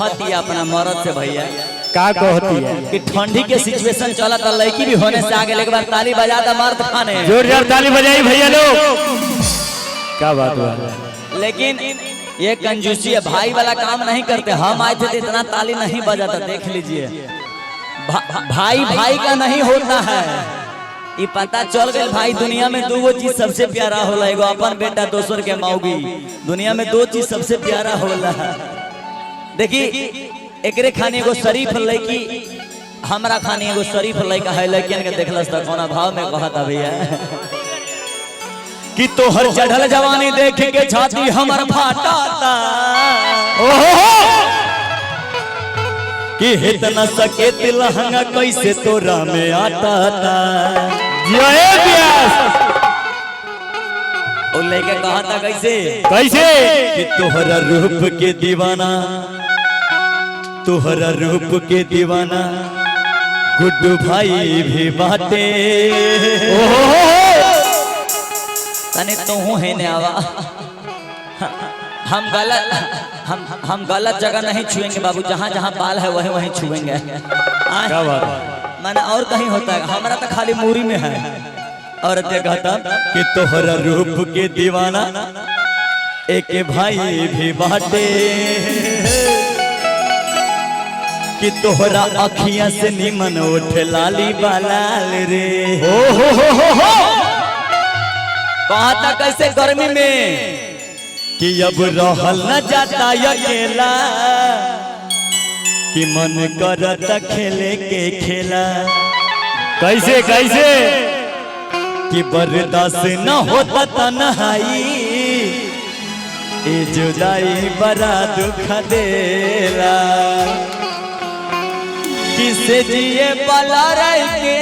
कहती है अपना मर्द से भैया का कहती है कि ठंडी के सिचुएशन चला था, लड़की भी होने से आगे, एक बार ताली बजा था मर्द खाने, जोरदार ताली बजाई भैया लोग। क्या बात हुआ? लेकिन ये कंजूसी है, भाई वाला काम नहीं करते। हम आए थे तो इतना ताली नहीं बजा था, देख लीजिए। भाई भाई का नहीं होता है, ये पता चल गए भाई। दुनिया में दो चीज सबसे प्यारा होला, एगो अपन बेटा, दोसर के मौगी। दुनिया में दो चीज सबसे प्यारा होला। देखी एकरे खाने एगो शरीफ लड़की, हमरा खाने एगो शरीफ लड़का है। लड़कियन के देखलस त कोना भाव में कहता भैया कि तोहर चढ़ल जवानी देख के छाती हमर फाटाता, कि हित न सके तिलहंगा कैसे तोरा में आता था। ओ लेके कहा था कैसे कैसे कि तोहरा रूप के दीवाना, तोहरा रूप के दीवाना गुड्डू भाई भी बाटे। तने तो है ने आवा, हम गलत जगह नहीं छुएंगे बाबू, जहाँ जहाँ बाल है वहीं वहीं छुएंगे। क्या बात है? मैंने और कहीं होता है, हमारा तो खाली मूरी में है। और कहता कि तोहरा रूप के दीवाना एक भाई भी बाटे, कि तोहरा अखियां से निमन उठ लाली बालाल रे। हो कहता कैसे गर्मी में कि अब रहल न जाता अकेला, कि मन करता खेले के खेला। कैसे कैसे कि बर्दाश्त न होता तन्हाई, ए जुदाई बड़ा दुख देला। किसे जिए पला रह के,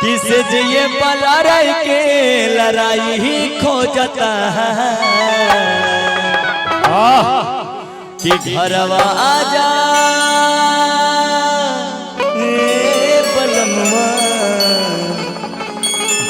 किसे जिए पला रह के लड़ाई ही खोजता है। कि घरवा आजा बलनुआ,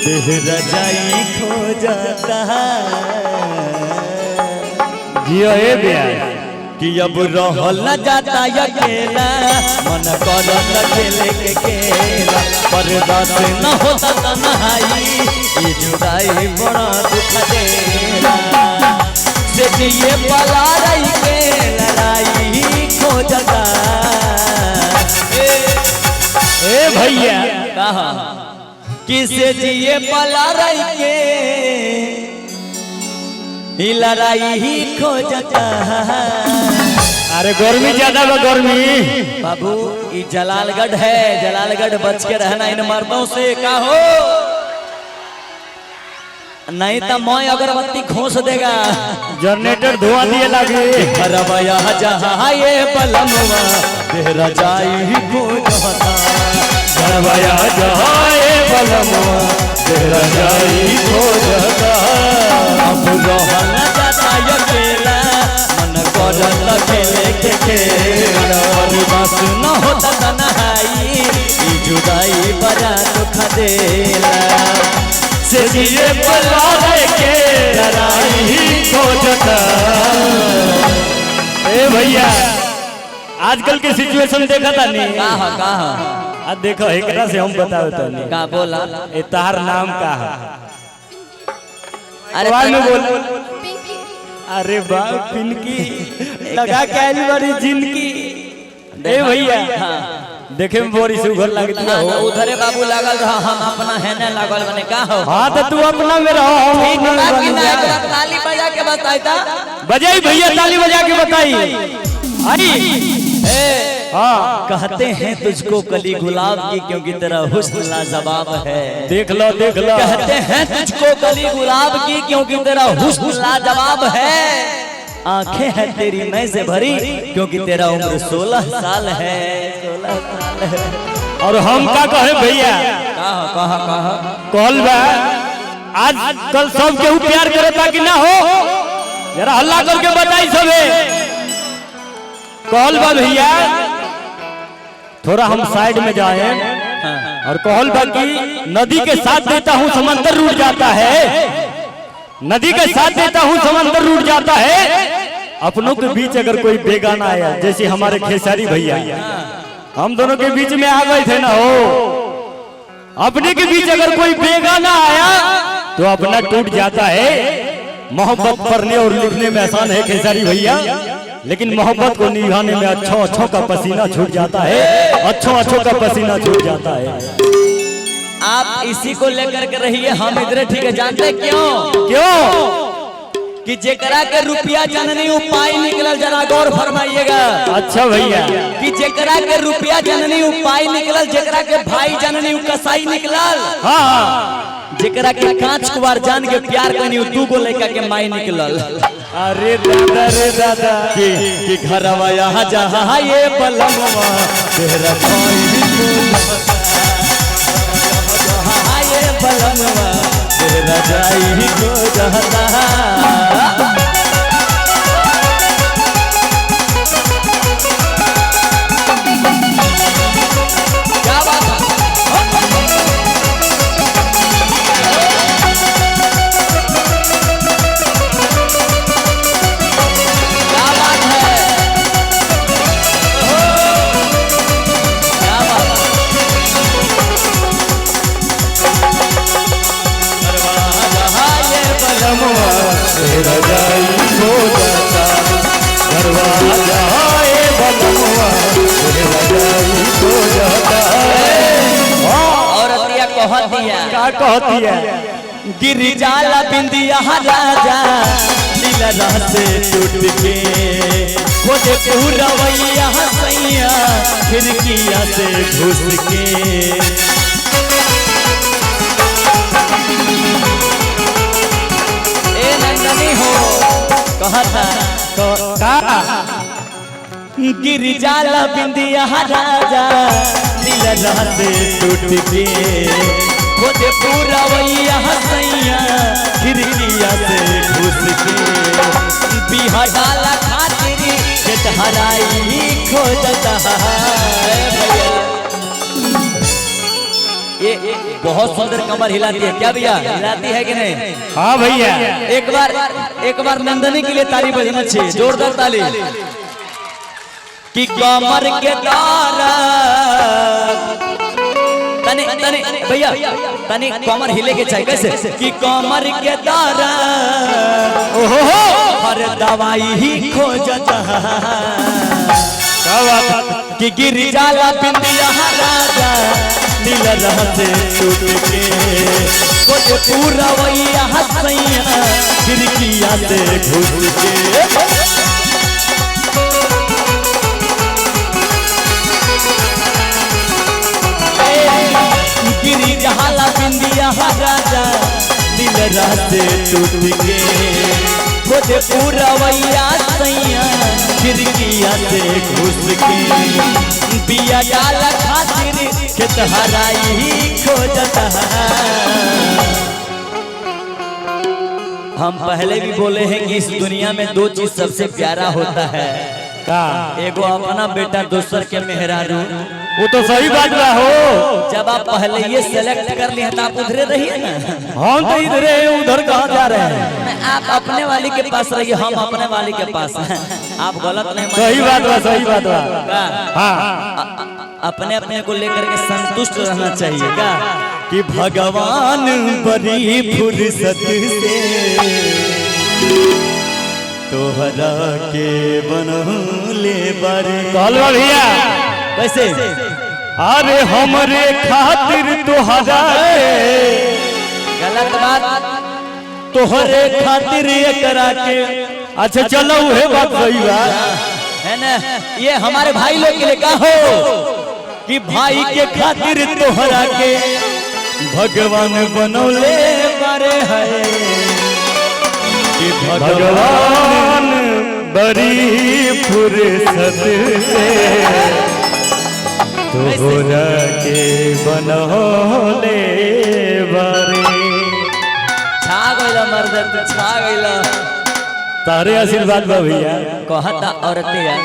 देह रजाई खोजता है। जियो ए बिया कि अब रहल न जाता अकेला, मन करत खेले के खेला। बर्दाश्त न होता तन्हाई, ये जुदाई बड़ा दुख देला। से ये पला रही के लड़ाई खोजता। ए भैया कहा किसे जिए पला रही के लड़ाई ही खोजता। अरे गर्मी ज्यादा बा गर्मी बाबू, ये जलालगढ़ है, जलालगढ़ बच के रहना इन मर्दों से। का हो नहीं तो मैं अगरबत्ती खोस देगा, जनरेटर धुआं दिए लगे। घरवा जहाँ ये बलनुआ तेरा जाई खोजता। घरवा जहाँ ये बलनुआ तेरा जाई खोजता। अब रहल न जाता अकेला, मन करत खेले के खेला। बर्दाश्त न होता तन्हाई, ई जुदाई बड़ा दुख देला। से जिए पला के लड़ाई ही खोजता। ए भैया आजकल के सिचुएशन देखा था नहीं? कहा आज देखो एकरा से हम बताओ तो नहीं का बोला। ए तार नाम का है? अरे बाद में बोल। अरे वाह पिनकी लगा के आइल बड़ी जिंदगी। ए भैया देखे में बड़ी सुघर लगती है। उधरे बाबू लागल रहा, हम अपना है न लागल बने। का हो हाँ तो तू अपना में रहो, हम अपना में बनी। ताली बजा के बताइता। बजाई भैया ताली बजा के बताई। आई हाँ कहते हैं तुझको कली गुलाब की, क्योंकि तेरा हुस्न लाजवाब है। देख लो देख लो। कहते हैं तुझको कली गुलाब की, क्योंकि तेरा हुस्न लाजवाब है। आंखें हैं तेरी मैं से भरी, क्योंकि तेरा उम्र 16 साल है। 16 साल है। और हम का कहे भैया? कहा कहल बा आज कल सब केहू प्यार करे ताकि ना हो, जरा हल्ला करके बताई सबे। कहल बा भैया थोड़ा हम साइड में जाए। और कहल बा कि नदी के साथ देता हूँ समंदर रूठ जाता है, नदी के साथ देता हूँ समंदर रूठ जाता है। अपनों के बीच अगर कोई बेगाना आया, जैसे हमारे खेसारी भैया, हम दोनों के बीच में आ गए थे ना, हो अपने के बीच अगर कोई बेगाना आया तो अपना टूट जाता है। मोहब्बत पढ़ने और लिखने में आसान है खेसारी भैया, लेकिन मोहब्बत को निभाने में अच्छों का पसीना छूट जाता है, अच्छों का पसीना छूट जाता है। आप इसी को लेकर के रहिए, हम इधर ठीक है। जानते क्यों? कि जेकरा के रुपया जननी उपाय निकलल, जरा गौर फरमाइएगा। अच्छा भैया, कि जेकरा के रुपया जननी उपाय निकलल, जेकरा के भाई जननी कसाई निकलल, हाँ, जेकरा के कांच कुवार जान के प्यार करनी दू गो लड़का के माई निकलल। अरे दादा रे दादा, कि घरवा यहाँ जहाँ ये पलंगवा तेरा कोई ये पलंगवा तेरा जाई को जहता। क्या बात है? तेरा जाई हो जाता, दरवाजा है बलवा तेरा जाई हो जाता। औरतिया कहतिया, क्या कहती है? गिर जाला बिंदिया राजा दिलरा से टूट के, खोदे पूरवैया सैया खिड़किया से घुस के। गिर जाला बिंदिया राजा दिलरा से टूट के, खोदे पूरवैया सैया खिड़किया से घुस के। बिहा डाला खातिर खेत हराई खोजता भैया। ये बहुत सुंदर कमर हिलाती है, क्या भैया हिलाती है कि नहीं? हाँ भैया, एक बार नंदनी के लिए ताली बजना चाहिए, जोरदार ताली। कि कमर के दारा तने तने भैया तने कमर हिले के चाहिए कैसे? कि कमर के दारा ओहो हर दवाई ही खोजता। क्या बात? कि गिर जाला बिंदिया राजा दिलरा से टूट के, खोदे पूरवैया सैया खिड़किया से घुस के। गिरी जहाला बिंदिया राजा दिलरा से टूट के, खोदे पूरवैया सैया खिड़किया से घुस के। बिया डाला खातिर खेत हराई ही खोजता। हम पहले भी बोले हैं कि इस दुनिया में दो चीज सबसे प्यारा होता है, का एगो अपना बेटा, दूसर के मेहरारू। वो तो सही बात बा हो। जब आप पहले ये सेलेक्ट कर लिए तो आप उधरे रहिए ना, हम तो इधर उधर कहाँ जा रहे हैं? आप अपने वाली के पास रहिए, हम अपने वाली के पास हैं। आप गलत नहीं सही बात बा, सही बात बा। हाँ, अपने अपने को लेकर के संतुष्ट रहना चाहिए का। कि भगवान बड़ी फुर्सत से तोहरा के बनौले बारे। कहलवा भैया कैसे? अरे हमरे खातिर तोहरा गलत बात, तोहरे खातिर ये करा के। अच्छा चलो है बात सही बात है ना। ये हमारे भाई लोग के लिए कहो कि भाई के खातिर तोहरा के भगवान बनौले बारे है। कि भगवान बड़ी फुर्सत से तोहरा के बनौले बारे। छा गइला मर्द, छा गइला। तारे आशीर्वाद बा भैया। कहता औरतिया,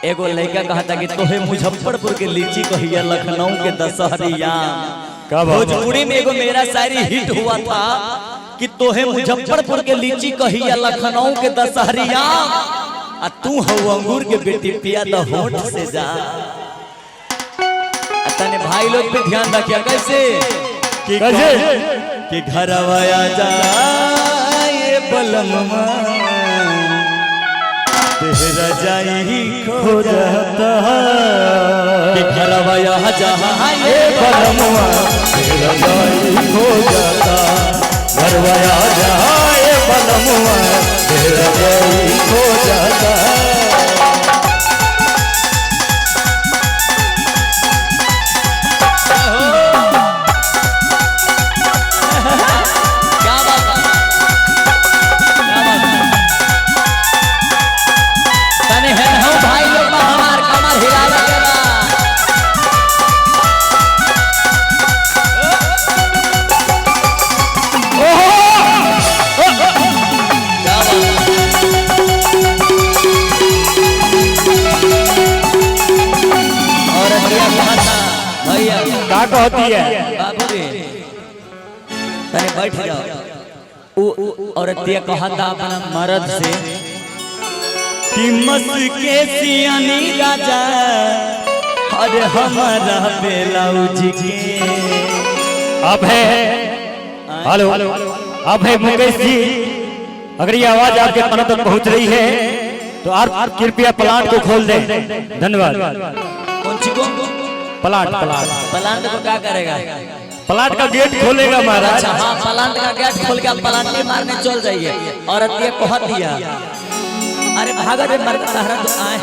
एगो लड़का कहता कि तोहे मुजफ्फरपुर के लीची कहिया, लखनऊ के दशहरिया। भोजपुरी में एगो मेरा शायरी हिट हुआ था कि तोहे मुजफ्फरपुर के लीची कही या लखनऊ के दशहरिया आ तू हो अंगूर के बेटी पिया द होठ से जा। तने भाई लोग पे ध्यान रखिया कैसे कि घरवा आ जाए बलमवा तेरा जाई खो जाता कि घरवा आ जाए बलमवा तेरा जाई खो जाता, घरवा आ जाए बलमवा तेरा जाई खो जाता। क्या कहती है बाबू रे तने बैठ जाओ। औरतिया कहता अपना मर्द से कि मस के सियानी राजा अरे हमारा ब्लाउज के अब है। हेलो अब है मुकेश जी, अगर ये आवाज आपके कानों तक पहुंच रही है तो आप कृपया प्लांट को खोल दें। धन्यवाद। कौन सी को प्लांट प्लांट को क्या करेगा? प्लांट का गेट खोलेगा महाराज। अच्छा हाँ, प्लांट का गेट खोल के प्लांट के मारने चल जाइए। औरत ये कह दिया अरे भागत मर तो आए